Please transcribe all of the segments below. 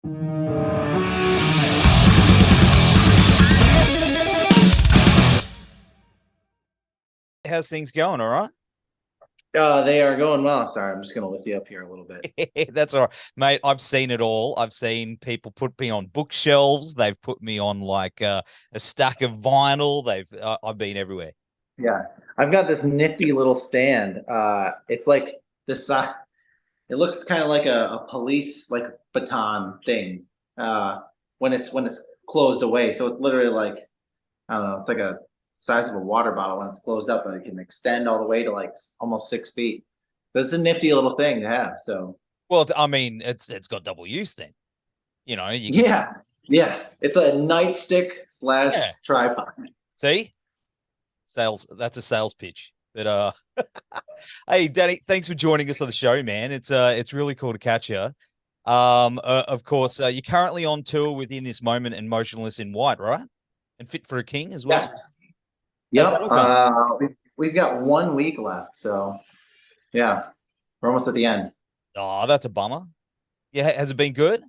How's things going? All right. They are going well. Sorry, I'm just gonna lift you up here a little bit. That's all right, mate. I've seen it all. I've seen people put me on bookshelves. They've put me on like a stack of vinyl. I've been everywhere. Yeah, I've got this nifty little stand. It's like this. It looks kind of like a police like baton thing. When it's closed away, so it's literally like I don't know. It's like a size of a water bottle when it's closed up, but it can extend all the way to like almost 6 feet. That's a nifty little thing to have. So Well, I mean, it's got double use then. You know, you can yeah, yeah, it's a nightstick slash yeah. tripod. See, sales. That's a sales pitch. But hey, Danny, thanks for joining us on the show, man. It's really cool to catch you. Of course, you're currently on tour within this moment and Motionless in White, right? And Fit for a King as well. Yes. How's Yep. that all going? We've got 1 week left, so yeah, we're almost at the end. Oh, that's a bummer. Yeah, has it been good?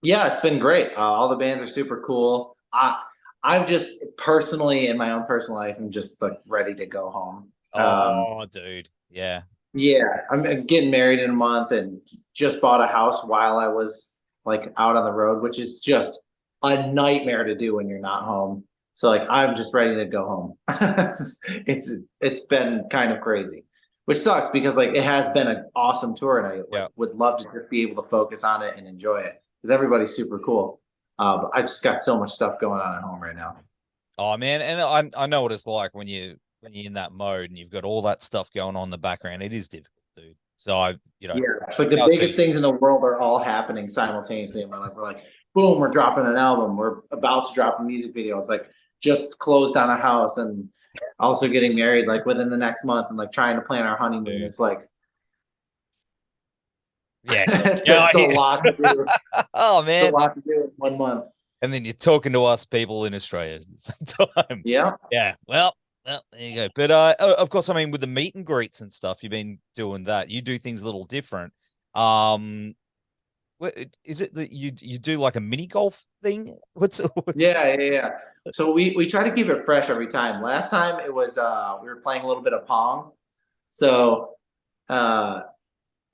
Yeah, it's been great. All the bands are super cool. I've just personally, in my own personal life, I'm just like ready to go home. Oh, dude. Yeah. Yeah, I'm getting married in a month and just bought a house while I was like out on the road, which is just a nightmare to do when you're not home. So like I'm just ready to go home. It's been kind of crazy, which sucks because like it has been an awesome tour and I like Yeah. would love to just be able to focus on it and enjoy it because everybody's super cool. But I just got so much stuff going on at home right now. Oh man, and I know what it's like when you're in that mode and you've got all that stuff going on in the background. It is difficult, dude. So Yeah, it's like the biggest things in the world are all happening simultaneously in my life. We're like, boom, we're dropping an album. We're about to drop a music video. It's like just closed on a house and also getting married like within the next month and like trying to plan our honeymoon. dude. It's like Yeah. Yeah. it's a lot to do. Oh It's a man. lot to do in 1 month. And then you're talking to us people in Australia at the same time. Yeah. Yeah. Well, there you go. But of course, I mean, with the meet and greets and stuff, you've been doing that. You do things a little different. Um, is it that you do like a mini golf thing? What's Yeah. So we try to keep it fresh every time. Last time it was we were playing a little bit of Pong. So uh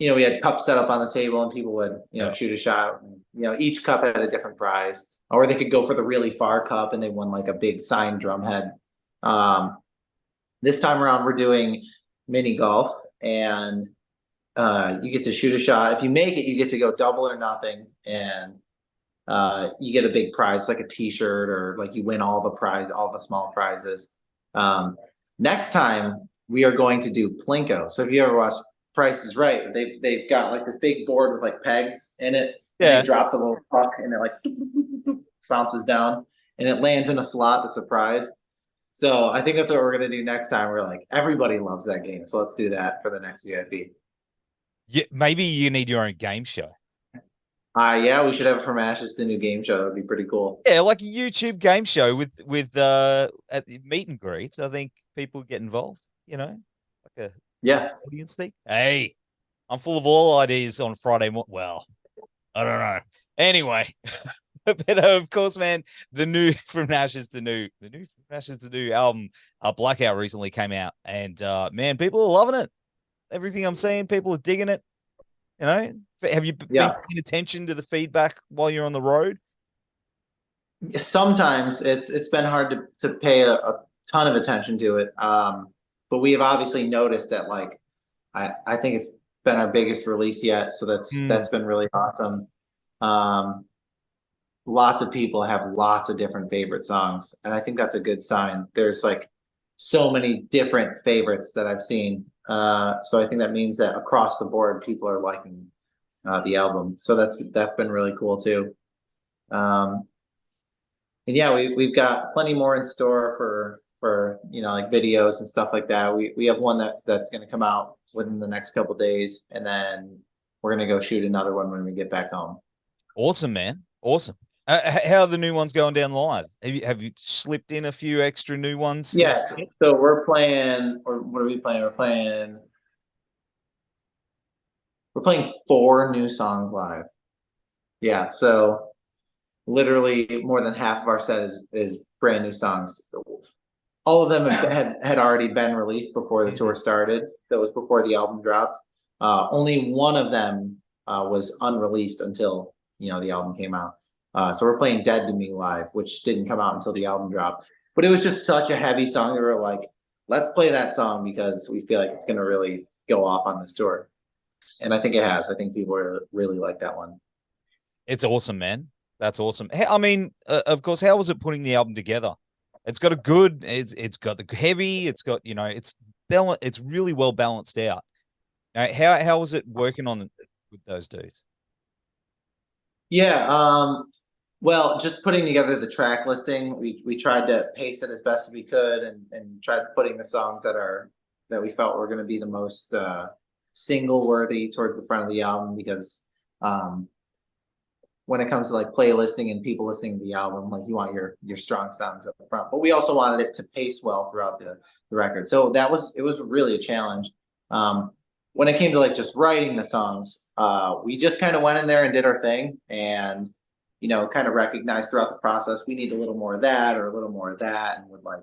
we had cups set up on the table and people would, yeah. shoot a shot. And, each cup had a different prize. Or they could go for the really far cup and they won like a big signed drum head. This time around, we're doing mini golf and you get to shoot a shot. If you make it, you get to go double or nothing. And you get a big prize like a t-shirt or like you win all the small prizes. Next time we are going to do Plinko. So if you ever watch Price is Right, they've got like this big board with like pegs in it. And Yeah. they drop the little puck and it like bounces down and it lands in a slot that's a prize. So I think that's what we're gonna do next time. We're like, everybody loves that game. So let's do that for the next VIP. Yeah, maybe you need your own game show. Yeah, we should have it from Ashes to New game show. That'd be pretty cool. Yeah, like a YouTube game show with at the meet and greets. I think people get involved, like a Yeah. audience thing. Hey, I'm full of all ideas on Friday morning. Well, I don't know. Anyway, but of course, man, the new From Ashes to New album, Blackout recently came out, and man, people are loving it. Everything I'm seeing, people are digging it. Have you been Yeah. paying attention to the feedback while you're on the road? Sometimes it's been hard to pay a ton of attention to it. But we have obviously noticed that like I think it's been our biggest release yet. So that's been really awesome. Lots of people have lots of different favorite songs, and I think that's a good sign. There's like so many different favorites that I've seen. So I think that means that across the board, people are liking the album. So that's been really cool too. And yeah, we've got plenty more in store for like videos and stuff like that. We have one that's going to come out within the next couple days, and then we're going to go shoot another one when we get back home. Awesome, man. Awesome. How are the new ones going down live? Have you slipped in a few extra new ones? Yes. So we're playing, or what are we playing? We're playing 4 new songs live. Yeah, so literally more than half of our set is brand new songs. All of them had already been released before the tour started. That was before the album dropped. Only one of them was unreleased until the album came out. So we're playing "Dead to Me" live, which didn't come out until the album dropped. But it was just such a heavy song that we were like, let's play that song because we feel like it's going to really go off on this tour. And I think it has. I think people really like that one. It's awesome, man. That's awesome. I mean, of course, how was it putting the album together? It's got a good. It's got the heavy. It's got it's balance. It's really well balanced out. How was it working on with those dudes? Yeah, well, just putting together the track listing, we tried to pace it as best as we could and tried putting the songs that we felt were going to be the most single worthy towards the front of the album because when it comes to like playlisting and people listening to the album, like you want your strong songs up front, but we also wanted it to pace well throughout the record. So it was really a challenge. When it came to like just writing the songs, we just kind of went in there and did our thing and kind of recognized throughout the process we need a little more of that or a little more of that and would like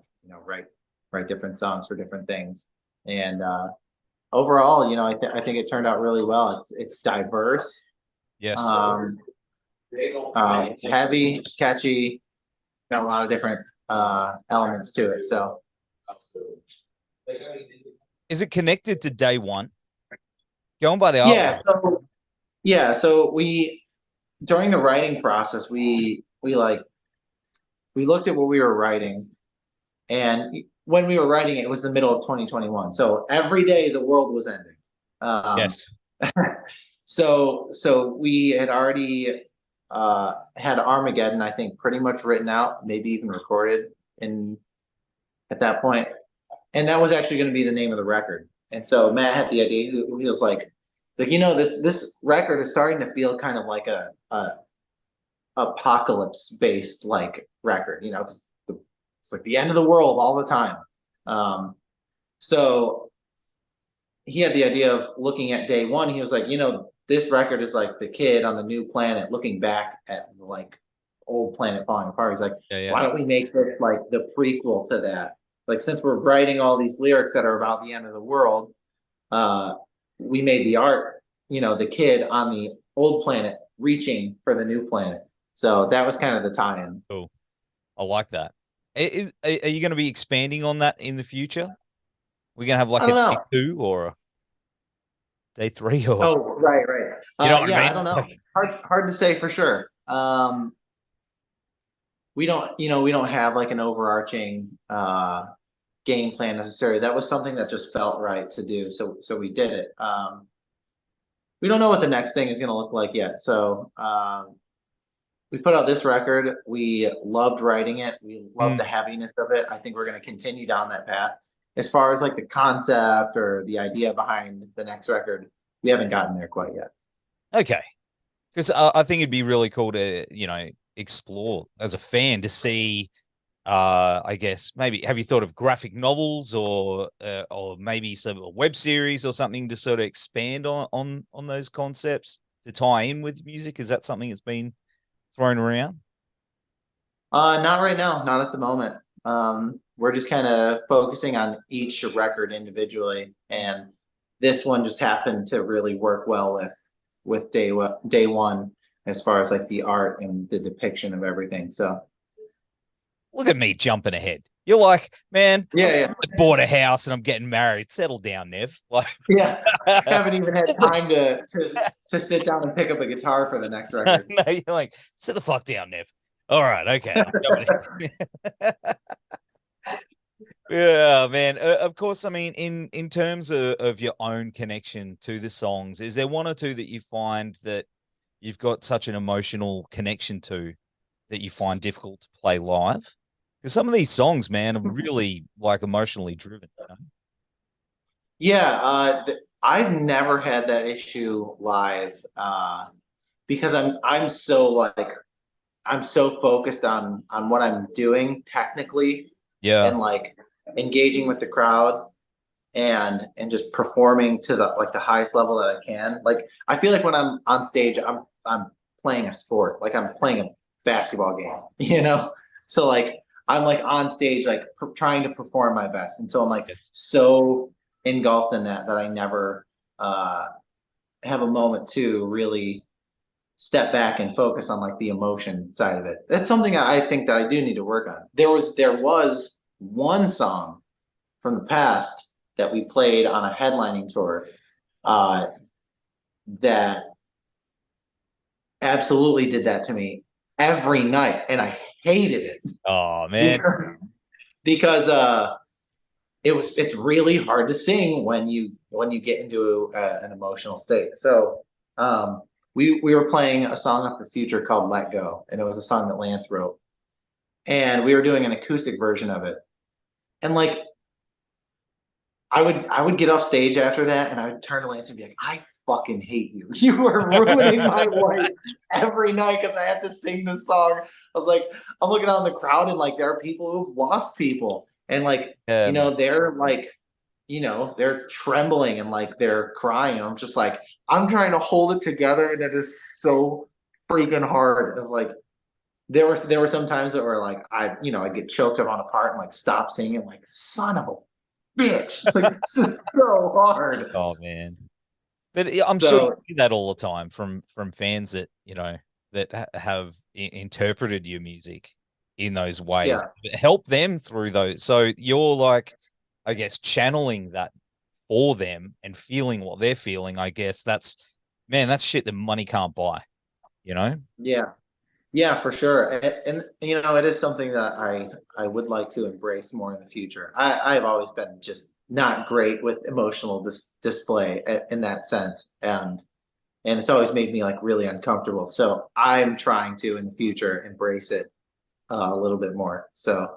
write different songs for different things. And overall, I think it turned out really well. It's diverse. Yes. It's heavy, it's catchy, got a lot of different elements to it. So Is it connected to Day One? Going by the artwork. So we during the writing process we looked at what we were writing, and when we were writing it was the middle of 2021. So every day the world was ending. Yes. So we had already had Armageddon, I think, pretty much written out, maybe even recorded at that point. And that was actually going to be the name of the record. And so Matt had the idea. He was like, this record is starting to feel kind of like a apocalypse based like record. It's like the end of the world all the time. So he had the idea of looking at Day One. He was like, this record is like the kid on the new planet looking back at like old planet falling apart. He's like, why don't we make this like the prequel to that? Like, since we're writing all these lyrics that are about the end of the world, we made the art, the kid on the old planet reaching for the new planet. So that was kind of the tie-in. Cool. I like that. Are you going to be expanding on that in the future? We're going to have like a day 2 or a day 3 or oh right. You know what I mean? I don't know. Hard to say for sure. We don't have like an overarching game plan necessarily. That was something that just felt right to do. So we did it. We don't know what the next thing is going to look like yet. So we put out this record. We loved writing it. We loved the heaviness of it. I think we're going to continue down that path. As far as like the concept or the idea behind the next record, we haven't gotten there quite yet. Okay. Because I think it'd be really cool to, explore as a fan to see, I guess, maybe have you thought of graphic novels or maybe some web series or something to sort of expand on those concepts to tie in with music? Is that something that's been thrown around? Not right now, not at the moment. We're just kind of focusing on each record individually, and this one just happened to really work well with day one as far as like the art and the depiction of everything. So look at me jumping ahead. You're like, man, I bought a house and I'm getting married. Settle down, Nev. Like, haven't even had time to sit down and pick up a guitar for the next record. No, you're like, sit the fuck down, Nev. All right, okay. Yeah, man. Of course, I mean, in terms of your own connection to the songs, is there one or two that you find that you've got such an emotional connection to that you find difficult to play live? Because some of these songs, man, are really like emotionally driven. Yeah, I've never had that issue live because I'm so focused on what I'm doing technically, and like engaging with the crowd and just performing to the highest level that I can. Like, I feel like when I'm on stage, I'm playing a sport, like I'm playing a basketball game, you know? So like I'm like on stage, like trying to perform my best. And so I'm like Yes. so engulfed in that I never have a moment to really step back and focus on like the emotion side of it. That's something I think that I do need to work on. There was one song from the past that we played on a headlining tour uh, that absolutely did that to me every night, and I hated it Oh man. because it's really hard to sing when you get into an emotional state. So we were playing a song off the future called "Let Go," and it was a song that Lance wrote, and we were doing an acoustic version of it. And like I would get off stage after that, and I would turn to Lance and be like, "I fucking hate you. You are ruining my life every night because I have to sing this song." I was like, I'm looking out in the crowd, and like there are people who've lost people, and like Yeah, man. they're like, they're trembling and like they're crying. And I'm just like, I'm trying to hold it together, and it is so freaking hard. It's like there were some times that were like I'd get choked up on a part and like stop singing, like son of a bitch. Like this is so hard. Oh man. But yeah, I'm sure you So hear that all the time from fans that that have interpreted your music in those ways. yeah, Help them through those. So you're like, I guess, channeling that for them and feeling what they're feeling. I guess that's shit that money can't buy. You know? yeah, yeah, for sure. And it is something that I would like to embrace more in the future. I've always been just not great with emotional display in that sense, and it's always made me like really uncomfortable. So I'm trying to in the future embrace it a little bit more. So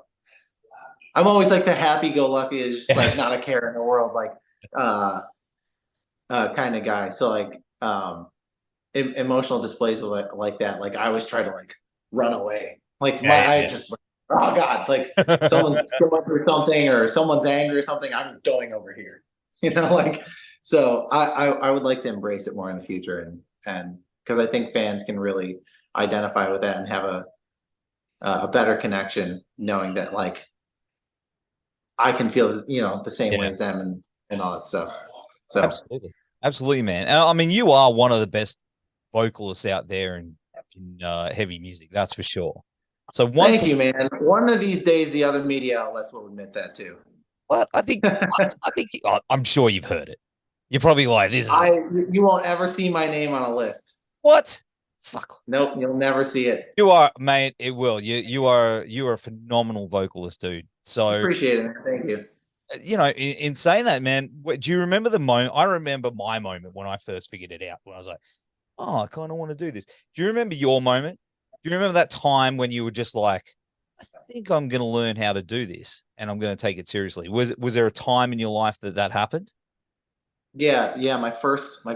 I'm always like the happy-go-lucky, is just like not a care in the world, like uh kind of guy. So like emotional displays like that, like I always try to like run away. Like Yeah, I yeah. just like, oh God, like someone's going through something or someone's angry or something, I'm going over here. Like so I would like to embrace it more in the future, and because I think fans can really identify with that and have a better connection knowing that like I can feel the same way Yeah. as them and all that stuff. So Absolutely. Absolutely, man. I mean, you are one of the best vocalists out there in heavy music, that's for sure. So one thank thing, you, man. One of these days, the other media outlets will admit that too. what I think I'm sure you've heard it. You're probably like, this is You won't ever see my name on a list. what? Fuck. Nope, you'll never see it. You are, mate. It will. You are a phenomenal vocalist, dude. So Appreciate it, man. Thank you. in saying that, man, do you remember the moment? I remember my moment when I first figured it out. When I was like, oh, I kind of want to do this. Do you remember your moment? Do you remember that time when you were just like, I think I'm going to learn how to do this and I'm going to take it seriously? Was there a time in your life that happened? Yeah, yeah. My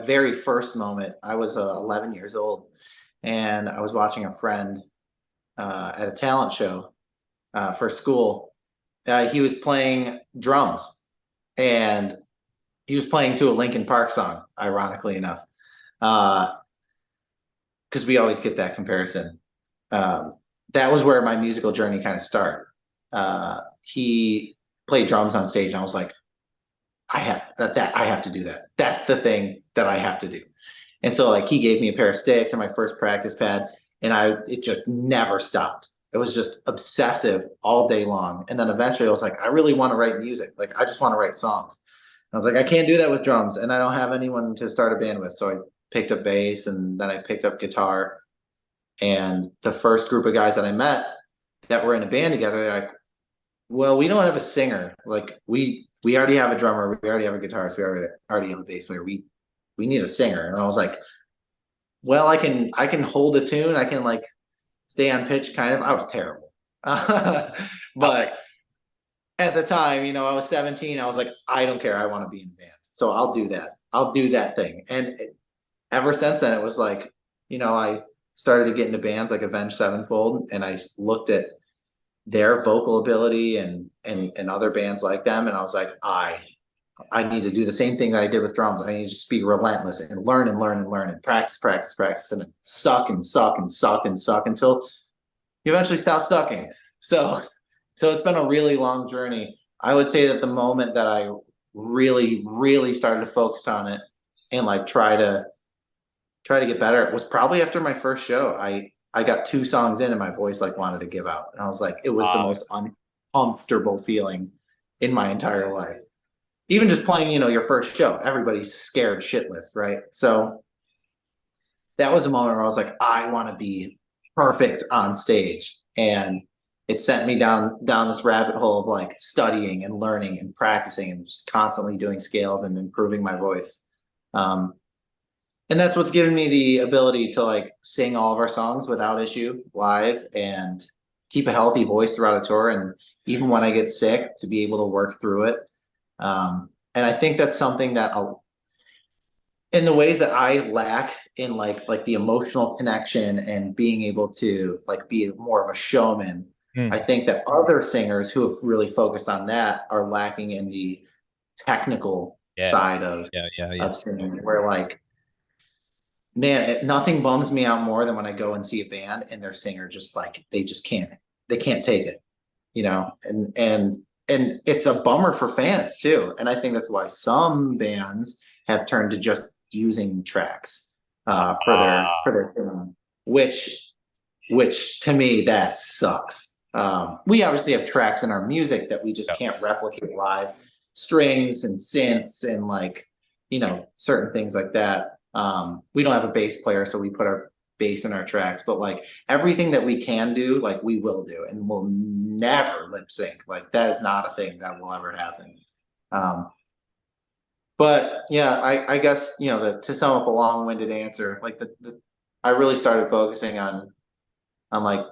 very first moment. I was 11 years old, and I was watching a friend at a talent show for school. He was playing drums, and he was playing to a Linkin Park song, ironically enough, because we always get that comparison. That was where my musical journey kind of started. He played drums on stage, and I was like, I have to do that. That's the thing that I have to do. And so like he gave me a pair of sticks and my first practice pad, and it just never stopped. It was just obsessive all day long. And then eventually I was like, I really want to write music. Like I just want to write songs. I was like, I can't do that with drums, and I don't have anyone to start a band with. So I picked up bass, and then I picked up guitar. And the first group of guys that I met that were in a band together, they're like, well, we don't have a singer. Like we already have a drummer, we already have a guitarist, we already have a bass player. We need a singer. And I was like, well, I can hold a tune, I can like stay on pitch kind of. I was terrible. But at the time, I was 17. I was like, I don't care. I want to be in a band. So I'll do that. I'll do that thing. And ever since then, it was like, I started to get into bands like Avenged Sevenfold, and I looked at their vocal ability and other bands like them, and I was like, I I need to do the same thing that I did with drums. I need to just be relentless and learn and learn and learn and practice, practice, practice, and suck and suck and suck and suck until you eventually stop sucking. So it's been a really long journey. I would say that the moment that I really, really started to focus on it and like try to get better, it was probably after my first show. I got 2 songs in and my voice like wanted to give out. And I was like, it was the most uncomfortable feeling in my entire life. Even just playing, your first show, everybody's scared shitless, right? So that was a moment where I was like, I want to be perfect on stage. And it sent me down this rabbit hole of like studying and learning and practicing and just constantly doing scales and improving my voice. And that's what's given me the ability to like sing all of our songs without issue live and keep a healthy voice throughout a tour. And even when I get sick, to be able to work through it. And I think that's something that in the ways that I lack in like the emotional connection and being able to like be more of a showman. I think that other singers who have really focused on that are lacking in the technical side of singing, where like, man, nothing bums me out more than when I go and see a band and their singer just like they can't take it, and it's a bummer for fans too. And I think that's why some bands have turned to just using tracks for their film, which to me that sucks. We obviously have tracks in our music that we just can't replicate live, strings and synths and like certain things like that. We don't have a bass player, so we put our bass in our tracks, but like everything that we can do, like we will do, and we'll never lip sync. Like that is not a thing that will ever happen. But yeah, I guess to sum up a long-winded answer, like I really started focusing on like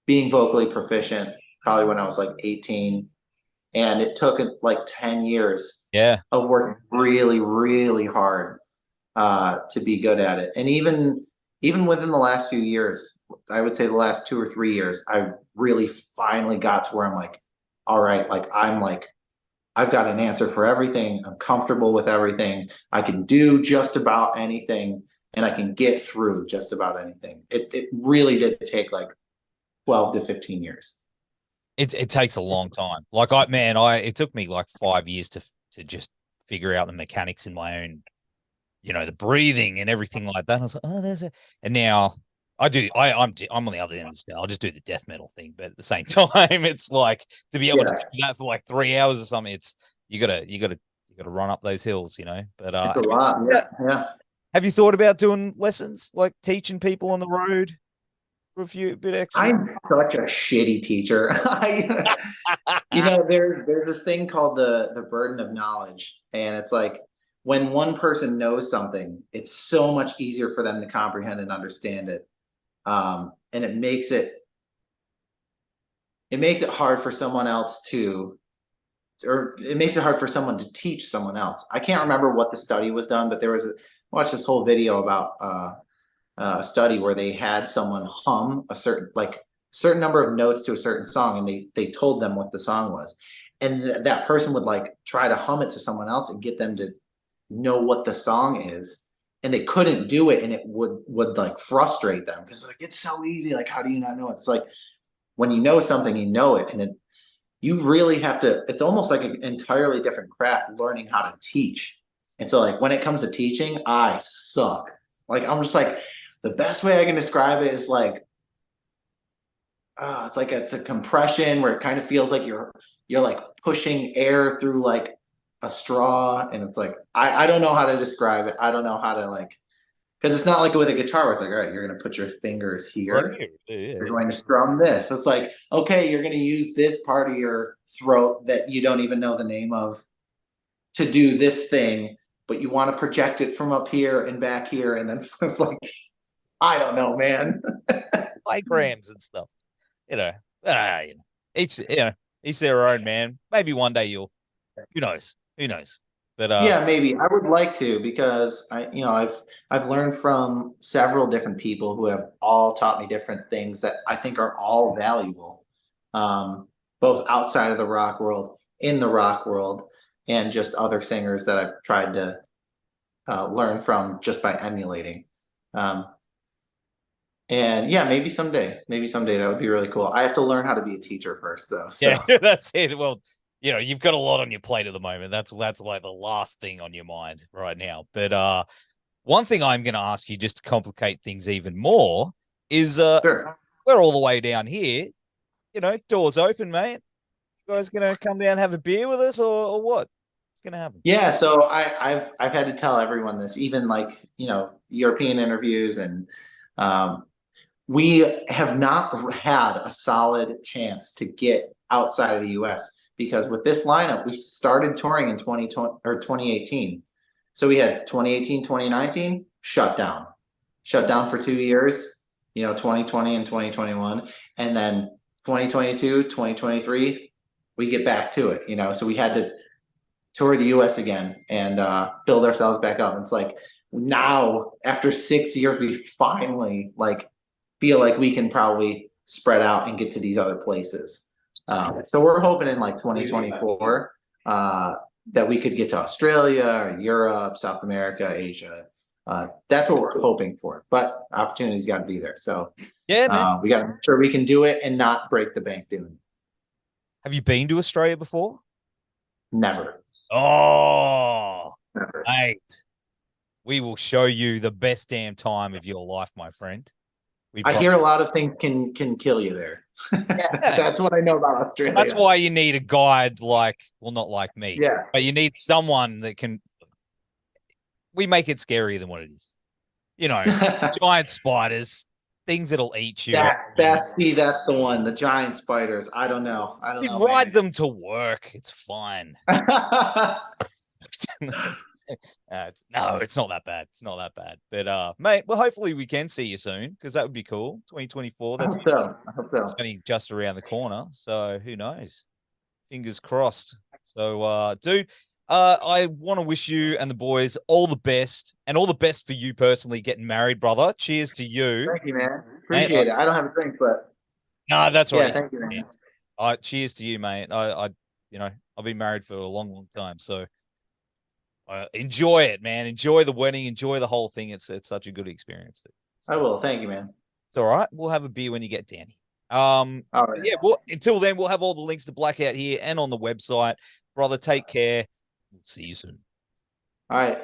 being vocally proficient probably when I was like 18, and it took like 10 years of working really, really hard to be good at it. And even within the last few years, I would say the last 2 or 3 years, I really finally got to where I'm like, all right, like I've got an answer for everything. I'm comfortable with everything. I can do just about anything, and I can get through just about anything. It really did take like 12 to 15 years. It takes a long time. Like it took me like 5 years to just figure out the mechanics in my own, the breathing and everything like that. And I was like, oh, and now I'm on the other end of the scale. I'll just do the death metal thing, but at the same time, it's like to be able to do that for like 3 hours or something. It's you gotta run up those hills, But it's a lot, yeah. Have you thought about doing lessons, like teaching people on the road for a bit extra? I'm such a shitty teacher. There's this thing called the burden of knowledge, and it's like when one person knows something, it's so much easier for them to comprehend and understand it. And it makes it hard for someone else it makes it hard for someone to teach someone else. I can't remember what the study was done, but I watched this whole video about a study where they had someone hum a certain number of notes to a certain song, and they told them what the song was, and that person would like try to hum it to someone else and get them to know what the song is, and they couldn't do it, and it would like frustrate them because like it's so easy, like how do you not know? It's like when you know something, you know it, and you really have to, it's almost like an entirely different craft learning how to teach. And so like when it comes to teaching, I suck. Like I'm just like, the best way I can describe it is like it's a compression where it kind of feels like you're like pushing air through like a straw, and it's like I don't know how to describe it. I don't know how to like, because it's not like with a guitar where it's like, all right, you're gonna put your fingers here. Right here. You're going to strum this. It's like, okay, you're gonna use this part of your throat that you don't even know the name of to do this thing, but you want to project it from up here and back here, and then it's like, I don't know, man. Diagrams and stuff, each their own, man. Maybe one day who knows, but yeah, maybe I would like to, because I've learned from several different people who have all taught me different things that I think are all valuable, both outside of the rock world, in the rock world. and just other singers that I've tried to learn from just by emulating. Um, and yeah, maybe someday that would be really cool. I have to learn how to be a teacher first, though. So. Yeah, that's it. Well, you've got a lot on your plate at the moment. That's like the last thing on your mind right now. But one thing I'm going to ask you just to complicate things even more is Sure. we're all the way down here. Doors open, mate. You guys gonna come down and have a beer with us, or what? What's gonna happen? Yeah, so I've had to tell everyone this, even like European interviews, and um, we have not had a solid chance to get outside of the US because with this lineup, we started touring in 2020 or 2018. So we had 2018, 2019 shut down for 2 years, 2020 and 2021. And then 2022, 2023, we get back to it. So we had to tour the US again and build ourselves back up. It's like now after 6 years, we finally feel like we can probably spread out and get to these other places. So we're hoping in like 2024 that we could get to Australia or Europe, South America, Asia. That's what we're hoping for, but opportunity's got to be there. So Yeah, man. we got to make sure we can do it and not break the bank doing it. Have you been to Australia before? Never. Oh, Never. mate. We will show you the best damn time of your life, my friend. I hear a lot of things can kill you there. Yeah. That's what I know about Australia. That's why you need a guide not like me. Yeah. But you need someone that can. We make it scarier than what it is. Giant spiders, things that'll eat you. That's the one. The giant spiders. I don't know. You ride them to work. It's fine. No, it's not that bad. It's not that bad. But mate, well, hopefully we can see you soon because that would be cool. 2024. I hope so. It's only just around the corner. So who knows? Fingers crossed. So dude, I want to wish you and the boys all the best and all the best for you personally getting married, brother. Cheers to you. Thank you, man. Appreciate it. I don't have a drink, but no, that's right. Yeah, thank you, man. Cheers to you, mate. I've been married for a long, long time, so enjoy it, man. Enjoy the wedding. Enjoy the whole thing. It's such a good experience. So, I will. Thank you, man. It's all right. We'll have a beer when you get Danny. All right. Yeah. Well, until then, we'll have all the links to Blackout here and on the website. Brother, take care. We'll see you soon. All right.